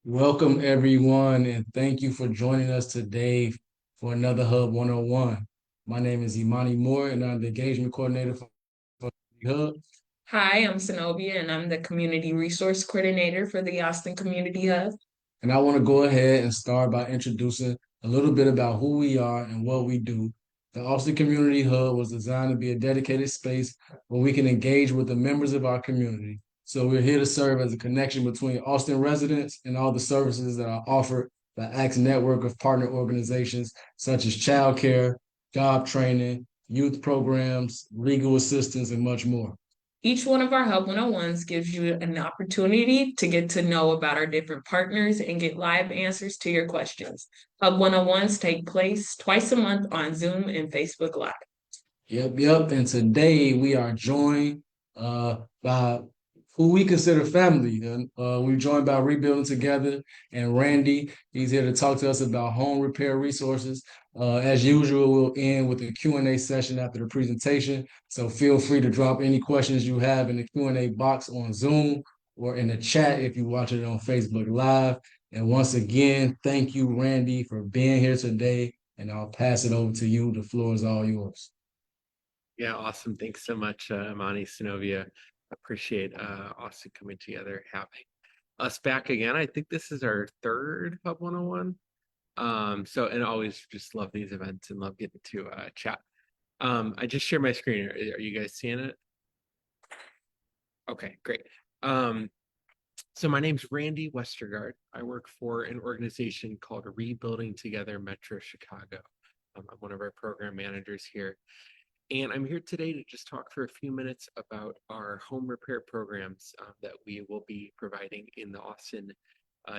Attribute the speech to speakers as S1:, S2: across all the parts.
S1: Welcome, everyone, and thank you for joining us today for another Hub 101. My name is Imani Moore, and I'm the engagement coordinator for Hub.
S2: Hi, I'm Zenobia, and I'm the Community Resource Coordinator for the Austin Community Hub.
S1: And I want to go ahead and start by introducing a little bit about who we are and what we do. The Austin Community Hub was designed to be a dedicated space where we can engage with the members of our community. So we're here to serve as a connection between Austin residents and all the services that are offered by ACT's network of partner organizations such as childcare, job training, youth programs, legal assistance, and much more.
S2: Each one of our Hub 101s gives you an opportunity to get to know about our different partners and get live answers to your questions. Hub 101s take place twice a month on Zoom and Facebook Live.
S1: Yep. And today we are joined by who we consider family. And we're joined by Rebuilding Together and Randy. He's here to talk to us about home repair resources. As usual, we'll end with a Q&A session after the presentation. So feel free to drop any questions you have in the Q&A box on Zoom or in the chat if you watch it on Facebook Live. And once again, thank you, Randy, for being here today. And I'll pass it over to you. The floor is all yours.
S3: Yeah, awesome. Thanks so much, Amani, Synovia. Appreciate Austin coming together, having us back again. I think this is our third Hub 101. And always just love these events and love getting to chat. I just shared my screen. Are you guys seeing it? Okay, great. So my name's Randy Westergaard. I work for an organization called Rebuilding Together Metro Chicago. I'm one of our program managers here. And I'm here today to just talk for a few minutes about our home repair programs that we will be providing in the Austin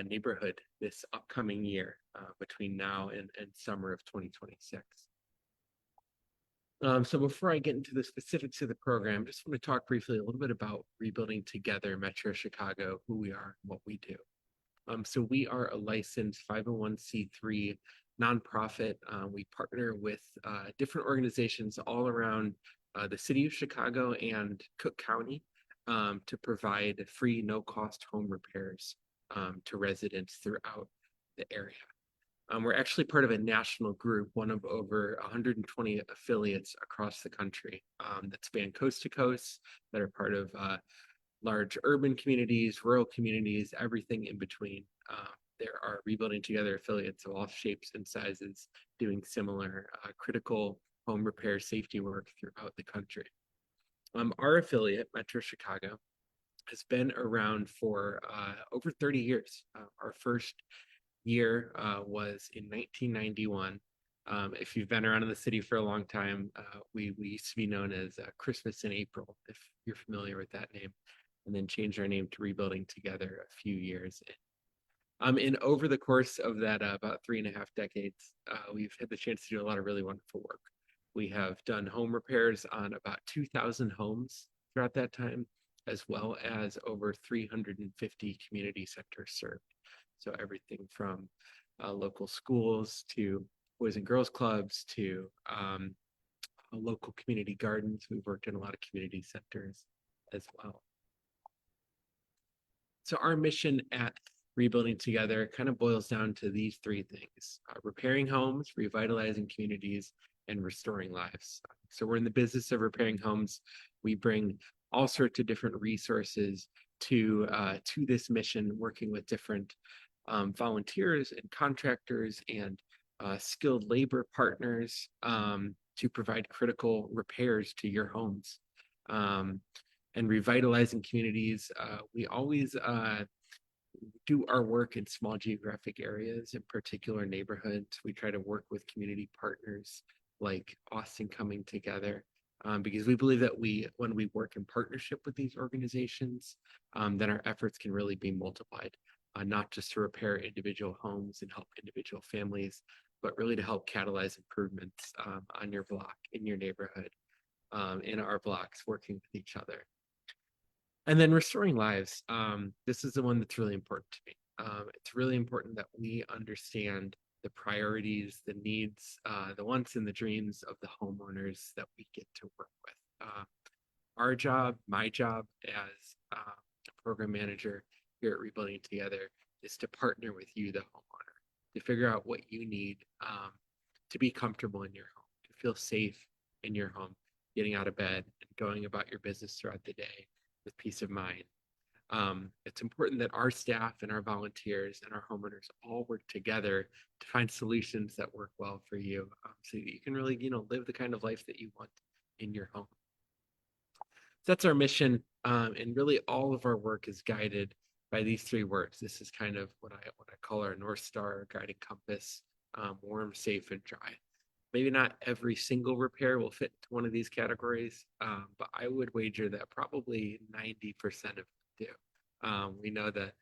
S3: neighborhood this upcoming year between now and summer of 2026. So before I get into the specifics of the program, just want to talk briefly a little bit about Rebuilding Together Metro Chicago, who we are, what we do. So we are a licensed 501c3 nonprofit. We partner with different organizations all around the city of Chicago and Cook County to provide free, no-cost home repairs to residents throughout the area. We're actually part of a national group, one of over 120 affiliates across the country that span coast to coast, that are part of large urban communities, rural communities, everything in between. There are Rebuilding Together affiliates of all shapes and sizes doing similar critical home repair safety work throughout the country. Our affiliate, Metro Chicago, has been around for over 30 years. Our first year was in 1991. If you've been around in the city for a long time, we used to be known as Christmas in April, if you're familiar with that name, and then changed our name to Rebuilding Together a few years in. And over the course of that about 3.5 decades, we've had the chance to do a lot of really wonderful work. We have done home repairs on about 2,000 homes throughout that time, as well as over 350 community centers served. So everything from local schools to Boys and Girls Clubs to local community gardens. We've worked in a lot of community centers as well. So our mission at Rebuilding Together kind of boils down to these three things: repairing homes, revitalizing communities, and restoring lives. So we're in the business of repairing homes. We bring all sorts of different resources to this mission, working with different volunteers and contractors and skilled labor partners to provide critical repairs to your homes. And revitalizing communities, we always do our work in small geographic areas, in particular neighborhoods. We try to work with community partners like Austin Coming Together, because we believe that when we work in partnership with these organizations, then our efforts can really be multiplied, not just to repair individual homes and help individual families, but really to help catalyze improvements on your block, in your neighborhood, in our blocks, working with each other. And then restoring lives. This is the one that's really important to me. It's really important that we understand the priorities, the needs, the wants and the dreams of the homeowners that we get to work with. Our job, my job as a program manager here at Rebuilding Together, is to partner with you, the homeowner, to figure out what you need to be comfortable in your home, to feel safe in your home, getting out of bed and going about your business throughout the day with peace of mind. It's important that our staff and our volunteers and our homeowners all work together to find solutions that work well for you, so that you can really, live the kind of life that you want in your home. So that's our mission, and really all of our work is guided by these three words. This is kind of what I call our North Star, guiding compass: warm, safe, and dry. Maybe not every single repair will fit into one of these categories, but I would wager that probably 90% of them do. We know that,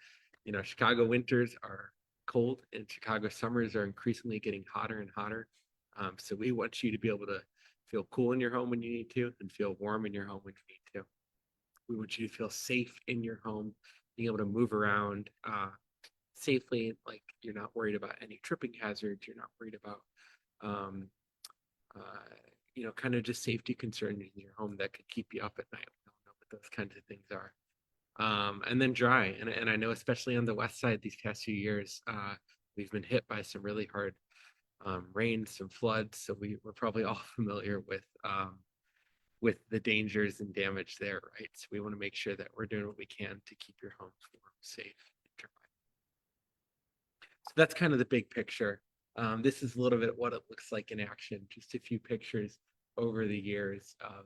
S3: Chicago winters are cold and Chicago summers are increasingly getting hotter and hotter. So we want you to be able to feel cool in your home when you need to and feel warm in your home when you need to. We want you to feel safe in your home, being able to move around safely, like you're not worried about any tripping hazards, you're not worried about kind of just safety concerns in your home that could keep you up at night. We don't know what those kinds of things are. And then dry. And I know, especially on the west side these past few years, we've been hit by some really hard rain, some floods. So we're probably all familiar with the dangers and damage there, right? So we want to make sure that we're doing what we can to keep your homes warm, safe, and dry. So that's kind of the big picture. This is a little bit what it looks like in action, just a few pictures over the years of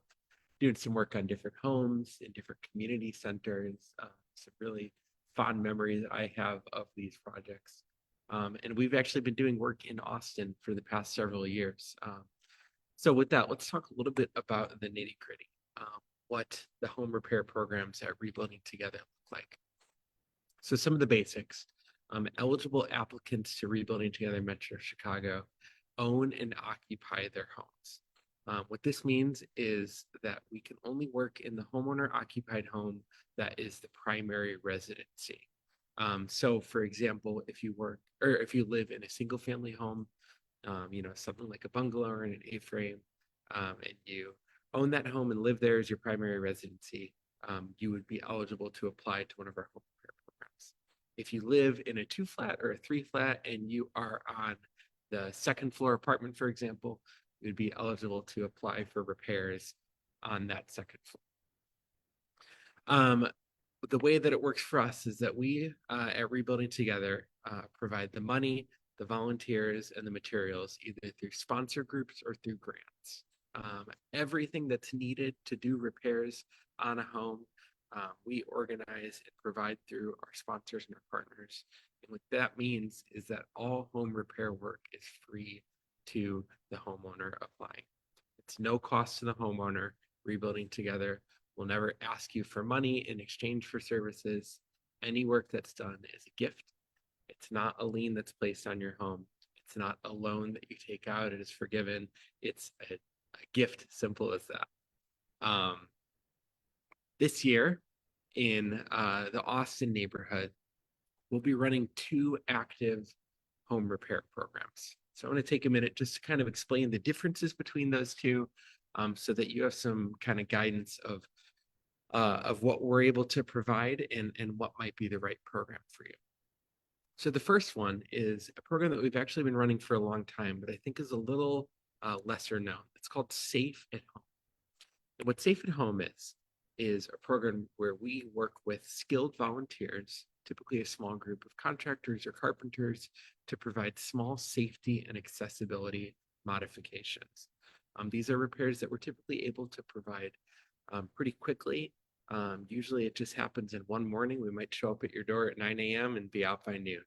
S3: doing some work on different homes in different community centers, some really fond memories that I have of these projects. And we've actually been doing work in Austin for the past several years. So with that, let's talk a little bit about the nitty-gritty, what the home repair programs at Rebuilding Together look like. So some of the basics. Eligible applicants to Rebuilding Together Metro Chicago own and occupy their homes. What this means is that we can only work in the homeowner occupied home that is the primary residency. So for example, if you live in a single family home, something like a bungalow or an A-frame, and you own that home and live there as your primary residency, you would be eligible to apply to one of our home repair programs. If you live in a 2-flat or a 3-flat and you are on the second floor apartment, for example, you'd be eligible to apply for repairs on that second floor. The way that it works for us is that we at Rebuilding Together provide the money, the volunteers, and the materials either through sponsor groups or through grants. Everything that's needed to do repairs on a home, we organize and provide through our sponsors and our partners. And what that means is that all home repair work is free to the homeowner applying. It's no cost to the homeowner. Rebuilding Together will never ask you for money in exchange for services. Any work that's done is a gift. It's not a lien that's placed on your home. It's not a loan that you take out. It is forgiven. It's a gift, simple as that. This year in the Austin neighborhood, we'll be running 2 active home repair programs. So I want to take a minute just to kind of explain the differences between those two, so that you have some kind of guidance of what we're able to provide and what might be the right program for you. So the first one is a program that we've actually been running for a long time, but I think is a little lesser known. It's called Safe at Home. And what Safe at Home is a program where we work with skilled volunteers, typically a small group of contractors or carpenters, to provide small safety and accessibility modifications. These are repairs that we're typically able to provide pretty quickly. Usually it just happens in one morning. We might show up at your door at 9 a.m. and be out by noon.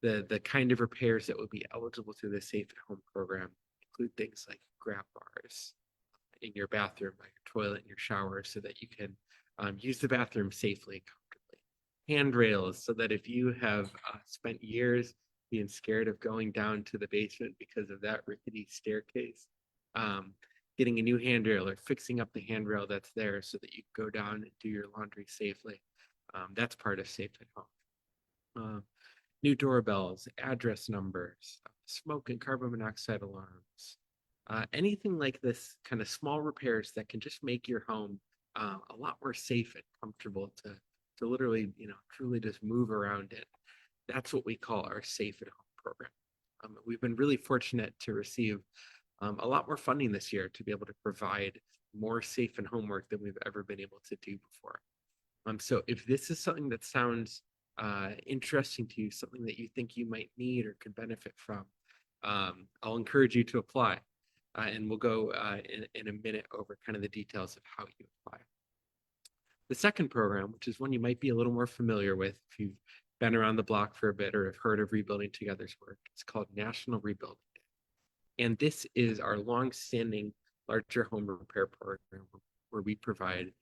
S3: The kind of repairs that would be eligible through the Safe at Home program include things like grab bars in your bathroom, by your toilet and your shower, so that you can use the bathroom safely and comfortably. Handrails, so that if you have spent years being scared of going down to the basement because of that rickety staircase, getting a new handrail or fixing up the handrail that's there so that you can go down and do your laundry safely. That's part of Safe at Home. New doorbells, address numbers, smoke and carbon monoxide alarms, anything like this, kind of small repairs that can just make your home a lot more safe and comfortable to to literally, truly just move around in. That's what we call our Safe at Home program. We've been really fortunate to receive a lot more funding this year to be able to provide more safe and homework than we've ever been able to do before. So if this is something that sounds interesting to you, something that you think you might need or could benefit from, I'll encourage you to apply. And we'll go in a minute over kind of the details of how you apply. The second program, which is one you might be a little more familiar with if you've been around the block for a bit or have heard of Rebuilding Together's work, it's called National Rebuilding Day. And this is our long-standing larger home repair program where we provide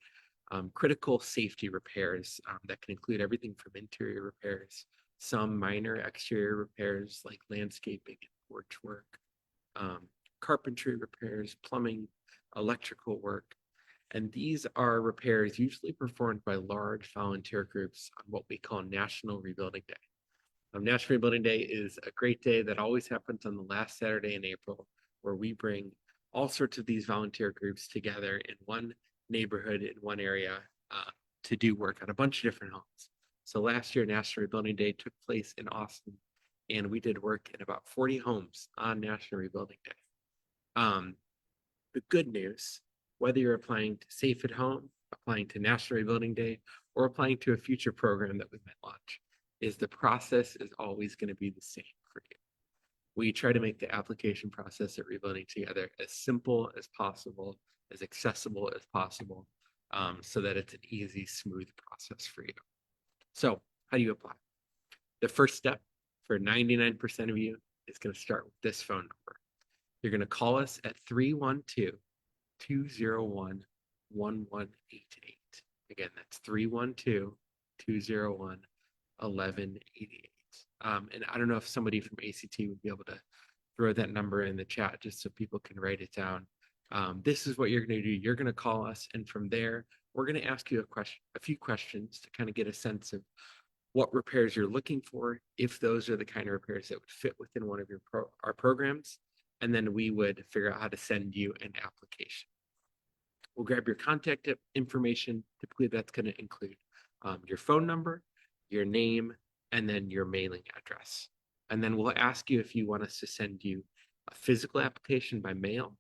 S3: critical safety repairs that can include everything from interior repairs, some minor exterior repairs like landscaping and porch work, carpentry repairs, plumbing, electrical work. And these are repairs usually performed by large volunteer groups on what we call National Rebuilding Day. National Rebuilding Day is a great day that always happens on the last Saturday in April, where we bring all sorts of these volunteer groups together in one neighborhood in one area to do work on a bunch of different homes. So last year, National Rebuilding Day took place in Austin, and we did work in about 40 homes on National Rebuilding Day. The good news, whether you're applying to Safe at Home, applying to National Rebuilding Day, or applying to a future program that we might launch, is the process is always going to be the same for you. We try to make the application process at Rebuilding Together as simple as possible, as accessible as possible, so that it's an easy, smooth process for you. So how do you apply? The first step for 99% of you is going to start with this phone number. You're going to call us at 312-201-1188. Again, that's 312-201-1188. And I don't know if somebody from ACT would be able to throw that number in the chat just so people can write it down. This is what you're going to do. You're going to call us, and from there, we're going to ask you a few questions to kind of get a sense of what repairs you're looking for, if those are the kind of repairs that would fit within one of our programs, and then we would figure out how to send you an application. We'll grab your contact information. Typically, that's going to include your phone number, your name, and then your mailing address. And then we'll ask you if you want us to send you a physical application by mail,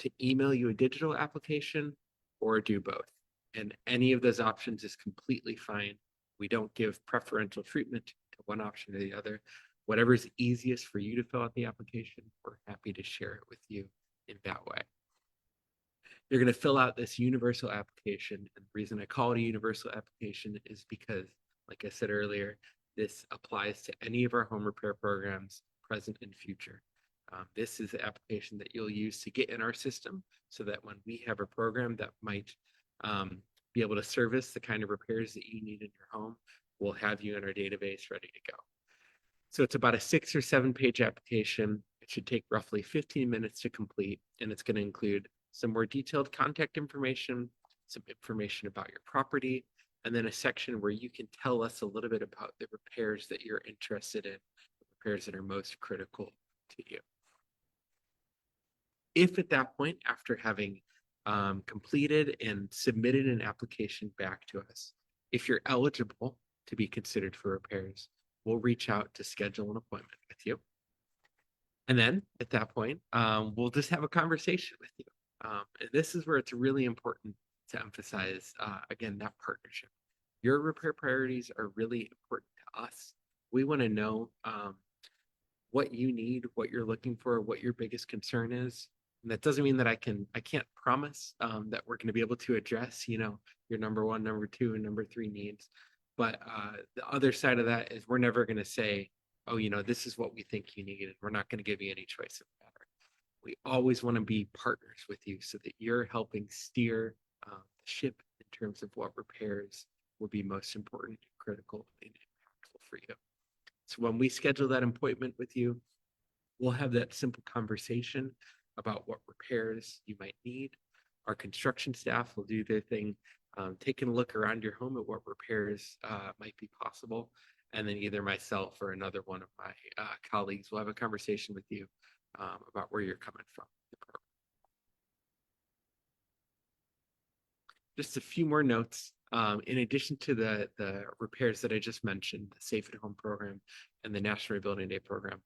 S3: to email you a digital application, or do both. And any of those options is completely fine. We don't give preferential treatment to one option or the other. Whatever is easiest for you to fill out the application, we're happy to share it with you in that way. You're going to fill out this universal application. And the reason I call it a universal application is because, like I said earlier, this applies to any of our home repair programs, present and future. This is the application that you'll use to get in our system so that when we have a program that might be able to service the kind of repairs that you need in your home, we'll have you in our database ready to go. So it's about a 6 or 7 page application. It should take roughly 15 minutes to complete, and it's going to include some more detailed contact information, some information about your property, and then a section where you can tell us a little bit about the repairs that you're interested in, the repairs that are most critical to you. If at that point, after having completed and submitted an application back to us, if you're eligible to be considered for repairs, we'll reach out to schedule an appointment with you. And then at that point, we'll just have a conversation with you. And this is where it's really important to emphasize, again, that partnership. Your repair priorities are really important to us. We want to know what you need, what you're looking for, what your biggest concern is. And that doesn't mean that I can't promise that we're going to be able to address, your number 1, number 2, and number 3 needs. But the other side of that is we're never going to say, oh, this is what we think you need, and we're not going to give you any choice of matter. We always want to be partners with you so that you're helping steer the ship in terms of what repairs will be most important, critical, and impactful for you. So when we schedule that appointment with you, we'll have that simple conversation about what repairs you might need. Our construction staff will do their thing, taking a look around your home at what repairs might be possible. And then either myself or another one of my colleagues will have a conversation with you about where you're coming from. Just a few more notes In addition to the repairs that I just mentioned, the Safe at Home program and the National Rebuilding Day program,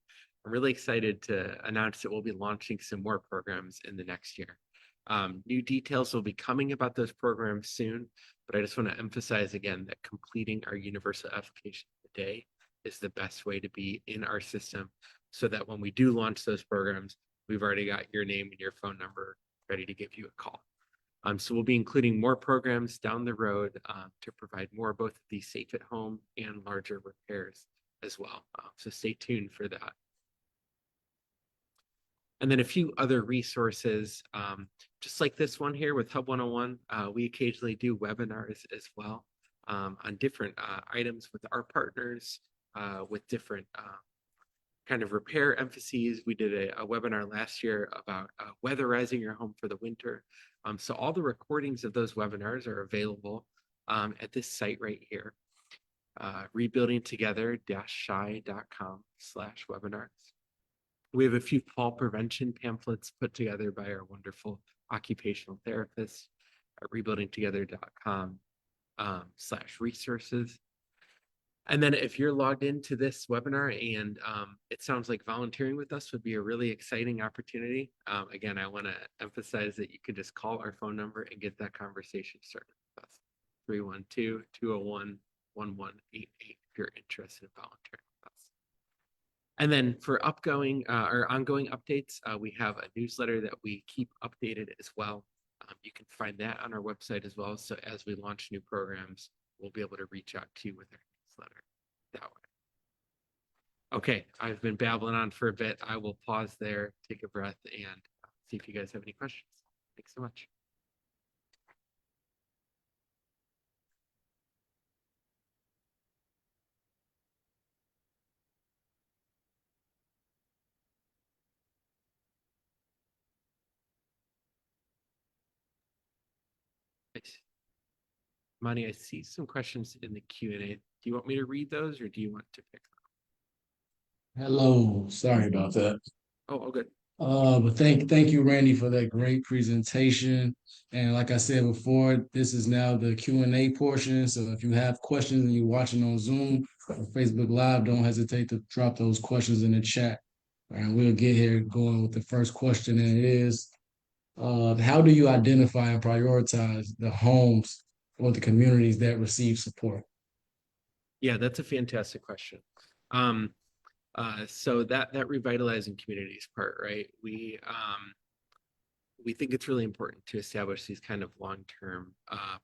S3: I'm really excited to announce that we'll be launching some more programs in the next year. New details will be coming about those programs soon, but I just want to emphasize again that completing our universal application today is the best way to be in our system, so that when we do launch those programs, we've already got your name and your phone number ready to give you a call. So we'll be including more programs down the road to provide more both of these safe at home and larger repairs as well. So stay tuned for that. And then a few other resources, just like this one here with Hub 101, we occasionally do webinars as well on different items with our partners, with different kind of repair emphases. We did a webinar last year about weatherizing your home for the winter. So all the recordings of those webinars are available at this site right here, rebuildingtogether-shy.com/webinars. We have a few fall prevention pamphlets put together by our wonderful occupational therapists at rebuildingtogether.com/resources. And then if you're logged into this webinar and it sounds like volunteering with us would be a really exciting opportunity. Again, I want to emphasize that you can just call our phone number and get that conversation started with us. 312-201-1188 if you're interested in volunteering with us. And then for upcoming or ongoing updates, we have a newsletter that we keep updated as well. You can find that on our website as well. So as we launch new programs, we'll be able to reach out to you with our newsletter that way. Okay, I've been babbling on for a bit. I will pause there, take a breath, and see if you guys have any questions. Thanks so much. Monty, I see some questions in the Q&A. Do you want me to read those or do you want to pick them?
S1: Hello, sorry about that.
S3: Oh, good.
S1: But thank you, Randy, for that great presentation. And like I said before, this is now the Q&A portion. So if you have questions and you're watching on Zoom or Facebook Live, don't hesitate to drop those questions in the chat. And we'll get here going with the first question, and it is, how do you identify and prioritize the homes or the communities that receive support?
S3: Yeah, that's a fantastic question. So that revitalizing communities part, right? We think it's really important to establish these kind of long-term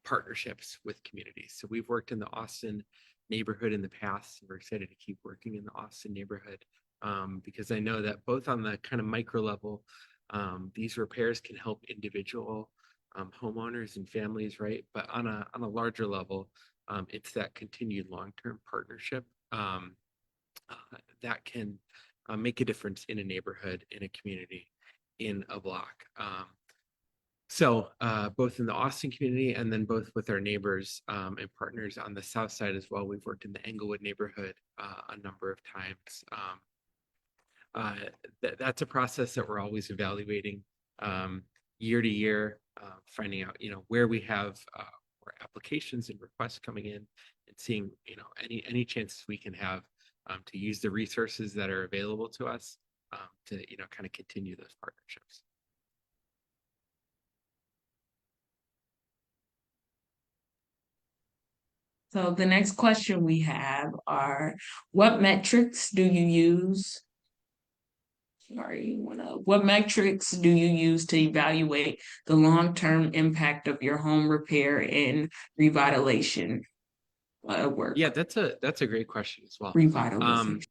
S3: partnerships with communities. So we've worked in the Austin neighborhood in the past, and we're excited to keep working in the Austin neighborhood because I know that both on the kind of micro level, these repairs can help individual homeowners and families, right? But on a larger level, it's that continued long-term partnership that can make a difference in a neighborhood, in a community, in a block. So both in the Austin community and then both with our neighbors and partners on the south side as well. We've worked in the Englewood neighborhood a number of times. That's a process that we're always evaluating year to year, finding out, where we have more applications and requests coming in and seeing, any chances we can have to use the resources that are available to us to, kind of continue those partnerships.
S2: So the next question we have are, what metrics do you use? What metrics do you use to evaluate the long-term impact of your home repair and revitalization work?
S3: Yeah, that's a great question as well.
S2: Revitalization.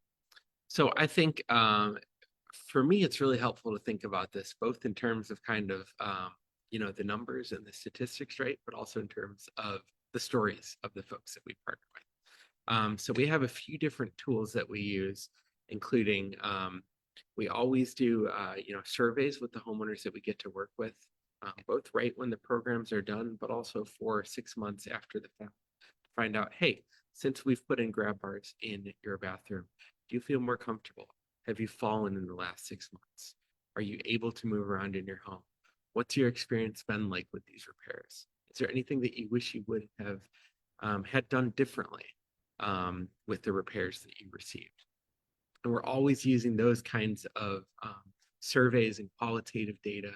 S3: So I think for me, it's really helpful to think about this both in terms of kind of the numbers and the statistics, right? But also in terms of the stories of the folks that we partner with. So we have a few different tools that we use, including we always do surveys with the homeowners that we get to work with, both right when the programs are done, but also for 6 months after the fact, to find out, hey, since we've put in grab bars in your bathroom, do you feel more comfortable? Have you fallen in the last 6 months? Are you able to move around in your home? What's your experience been like with these repairs? Is there anything that you wish you would have had done differently with the repairs that you received? And we're always using those kinds of surveys and qualitative data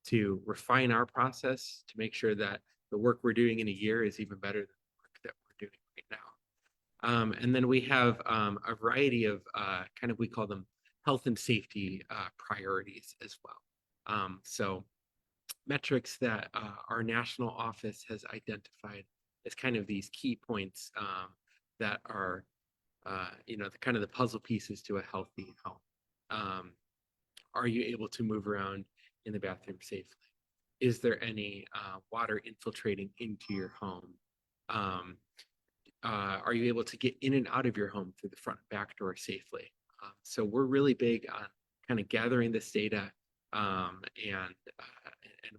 S3: to refine our process to make sure that the work we're doing in a year is even better than the work that we're doing right now. And then we have a variety of we call them health and safety priorities as well. So metrics that our national office has identified as kind of these key points that are the puzzle pieces to a healthy home. Are you able to move around in the bathroom safely? Is there any water infiltrating into your home? Are you able to get in and out of your home through the front and back door safely? So we're really big on kind of gathering this data and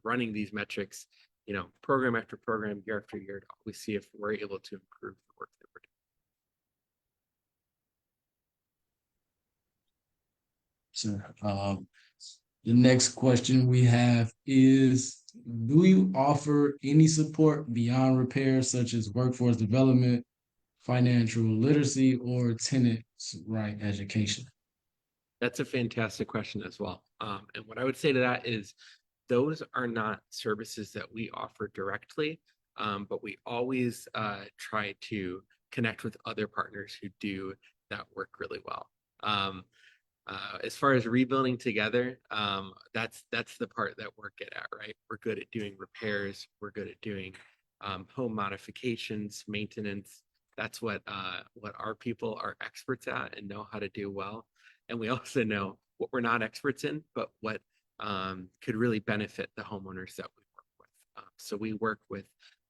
S3: running these metrics, program after program, year after year, to always see if we're able to improve the work that we're doing.
S1: Sure. The next question we have is, do you offer any support beyond repairs such as workforce development, financial literacy, or tenants' right education?
S3: That's a fantastic question as well. And what I would say to that is those are not services that we offer directly, but we always try to connect with other partners who do that work really well. As far as rebuilding together, that's the part that we're good at, right? We're good at doing repairs. We're good at doing home modifications, maintenance. That's what our people are experts at and know how to do well. And we also know what we're not experts in, but what could really benefit the homeowners that we work with. So we work with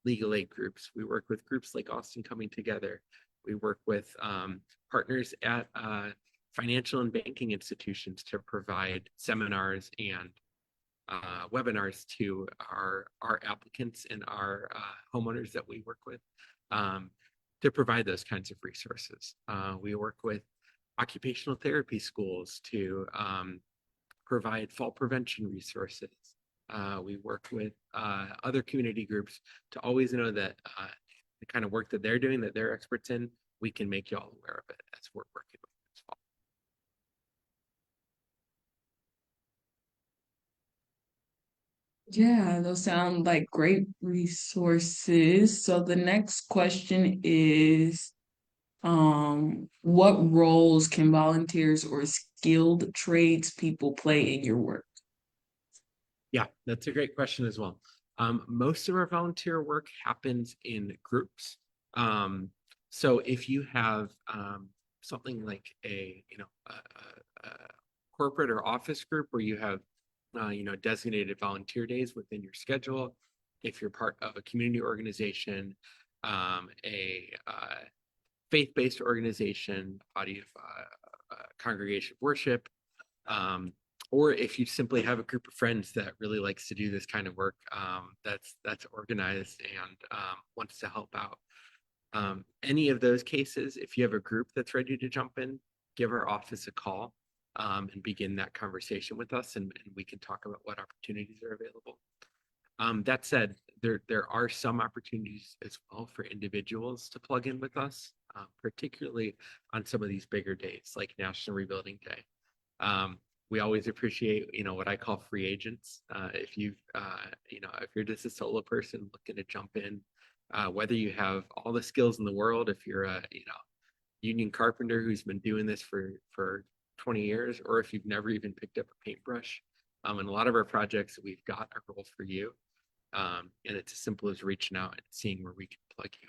S3: legal aid groups. We work with groups like Austin Coming Together. We work with partners at financial and banking institutions to provide seminars and webinars to our applicants and our homeowners that we work with to provide those kinds of resources. We work with occupational therapy schools to provide fall prevention resources. We work with other community groups to always know that the kind of work that they're doing, that they're experts in, we can make you all aware of it as we're working with them as well.
S2: Yeah, those sound like great resources. So the next question is, what roles can volunteers or skilled tradespeople play in your work?
S3: Yeah, that's a great question as well. Most of our volunteer work happens in groups. So if you have something like a corporate or office group where you have designated volunteer days within your schedule, if you're part of a community organization, a faith-based organization, a body of congregation of worship, or if you simply have a group of friends that really likes to do this kind of work, that's organized and wants to help out. Any of those cases, if you have a group that's ready to jump in, give our office a call and begin that conversation with us, and we can talk about what opportunities are available. That said, there are some opportunities as well for individuals to plug in with us, particularly on some of these bigger days like National Rebuilding Day. We always appreciate, what I call free agents. If you're just a solo person looking to jump in, whether you have all the skills in the world, if you're a, union carpenter who's been doing this for 20 years, or if you've never even picked up a paintbrush. And a lot of our projects that we've got are rolled for you. And it's as simple as reaching out and seeing where we can plug you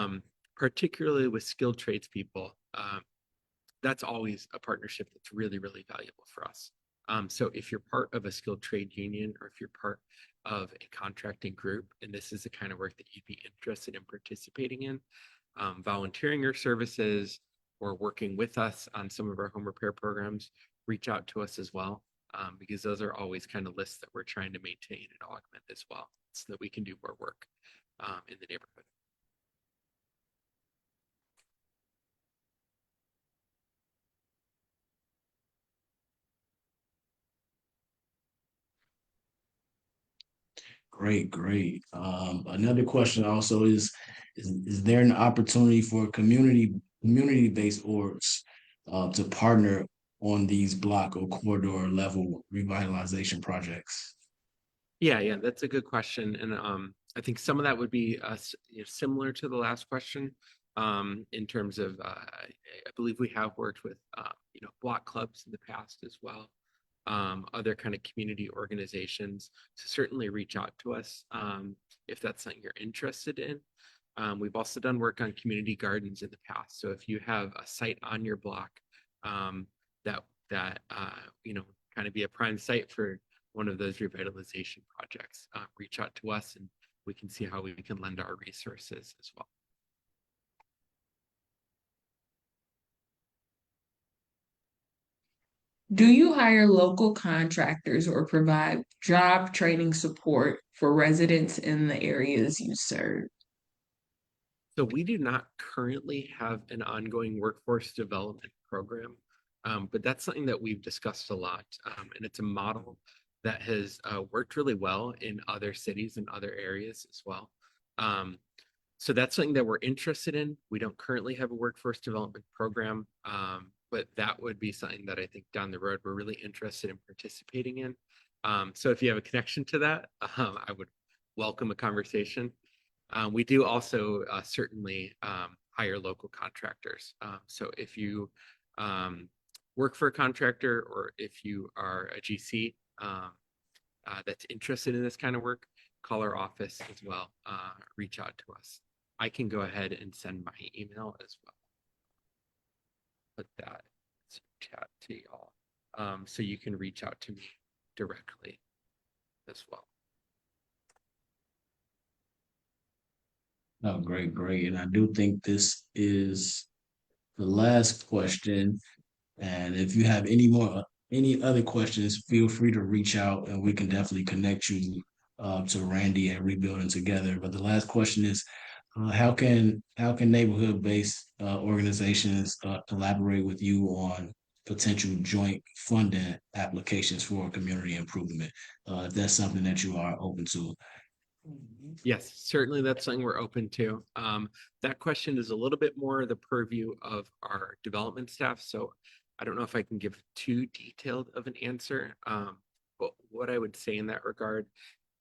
S3: in. Particularly with skilled tradespeople, that's always a partnership that's really, really valuable for us. So if you're part of a skilled trade union, or if you're part of a contracting group, and this is the kind of work that you'd be interested in participating in, volunteering your services or working with us on some of our home repair programs, reach out to us as well, because those are always kind of lists that we're trying to maintain and augment as well, so that we can do more work in the neighborhood.
S1: Great, great. Another question also is there an opportunity for community-based orgs to partner on these block or corridor level revitalization projects?
S3: Yeah, that's a good question. And I think some of that would be similar to the last question in terms of I believe we have worked with block clubs in the past as well, other kind of community organizations. So certainly reach out to us if that's something you're interested in. We've also done work on community gardens in the past. So if you have a site on your block that kind of be a prime site for one of those revitalization projects, reach out to us and we can see how we can lend our resources as well.
S2: Do you hire local contractors or provide job training support for residents in the areas you serve?
S3: So we do not currently have an ongoing workforce development program, but that's something that we've discussed a lot. And it's a model that has worked really well in other cities and other areas as well. So that's something that we're interested in. We don't currently have a workforce development program, but that would be something that I think down the road we're really interested in participating in. So if you have a connection to that, I would welcome a conversation. We do also certainly hire local contractors. So if you work for a contractor or if you are a GC that's interested in this kind of work, call our office as well, reach out to us. I can go ahead and send my email as well. Put that chat to y'all. So you can reach out to me directly as well.
S1: Oh, great, great. And I do think this is the last question. And if you have any other questions, feel free to reach out and we can definitely connect you to Randy at Rebuilding Together. But the last question is, how can neighborhood-based organizations collaborate with you on potential joint funding applications for community improvement? If that's something that you are open to.
S3: Yes, certainly that's something we're open to. That question is a little bit more the purview of our development staff. So I don't know if I can give too detailed of an answer. But what I would say in that regard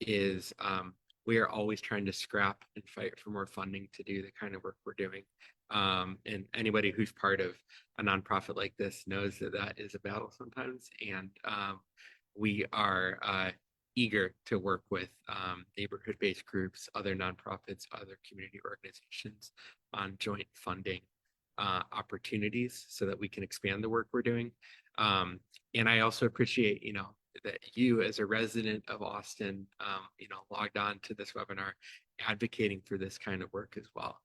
S3: is we are always trying to scrap and fight for more funding to do the kind of work we're doing. And anybody who's part of a nonprofit like this knows that that is a battle sometimes. And we are eager to work with neighborhood-based groups, other nonprofits, other community organizations on joint funding opportunities so that we can expand the work we're doing. And I also appreciate, that you as a resident of Austin, logged on to this webinar, advocating for this kind of work as well,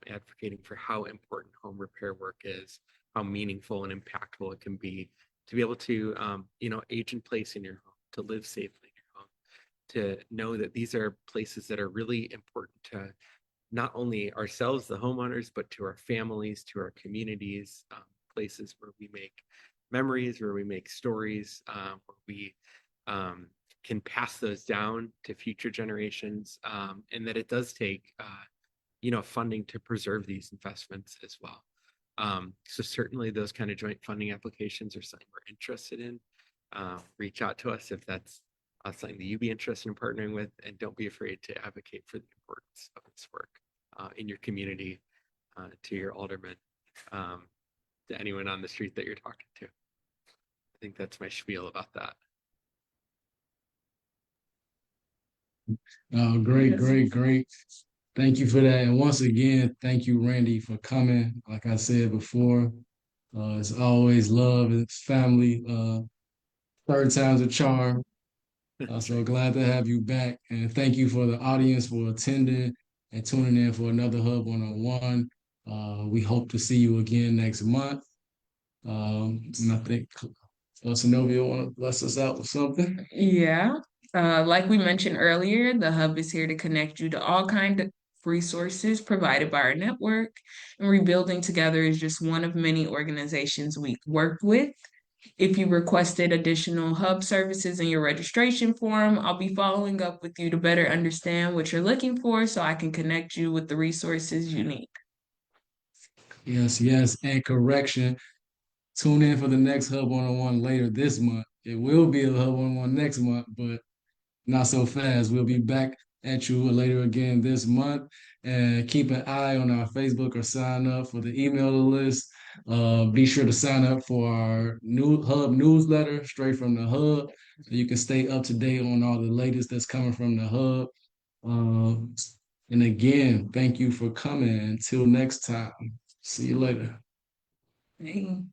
S3: advocating for how important home repair work is, how meaningful and impactful it can be to be able to, age in place in your home, to live safely in your home, to know that these are places that are really important to not only ourselves, the homeowners, but to our families, to our communities, places where we make memories, where we make stories, where we can pass those down to future generations, and that it does take, funding to preserve these investments as well. So certainly those kind of joint funding applications are something we're interested in. Reach out to us if that's something that you'd be interested in partnering with, and don't be afraid to advocate for the importance of this work in your community, to your alderman, to anyone on the street that you're talking to. I think that's my spiel about that.
S1: Oh, great, great, great. Thank you for that. And once again, thank you, Randy, for coming. Like I said before, it's always love, it's family. Third time's a charm. So glad to have you back. And thank you for the audience for attending and tuning in for another Hub 101. We hope to see you again next month. And I think Zenobia want to bless us out with something.
S2: Yeah. Like we mentioned earlier, the Hub is here to connect you to all kinds of resources provided by our network. And Rebuilding Together is just one of many organizations we work with. If you requested additional hub services in your registration form, I'll be following up with you to better understand what you're looking for so I can connect you with the resources you need.
S1: Yes, yes, and correction. Tune in for the next Hub 101 later this month. It will be a Hub 101 next month, but not so fast. We'll be back at you later again this month. And keep an eye on our Facebook or sign up for the email list. Be sure to sign up for our new Hub newsletter straight from the Hub so you can stay up to date on all the latest that's coming from the Hub. Um, and again, thank you for coming. Until next time, see you later.
S2: Hey.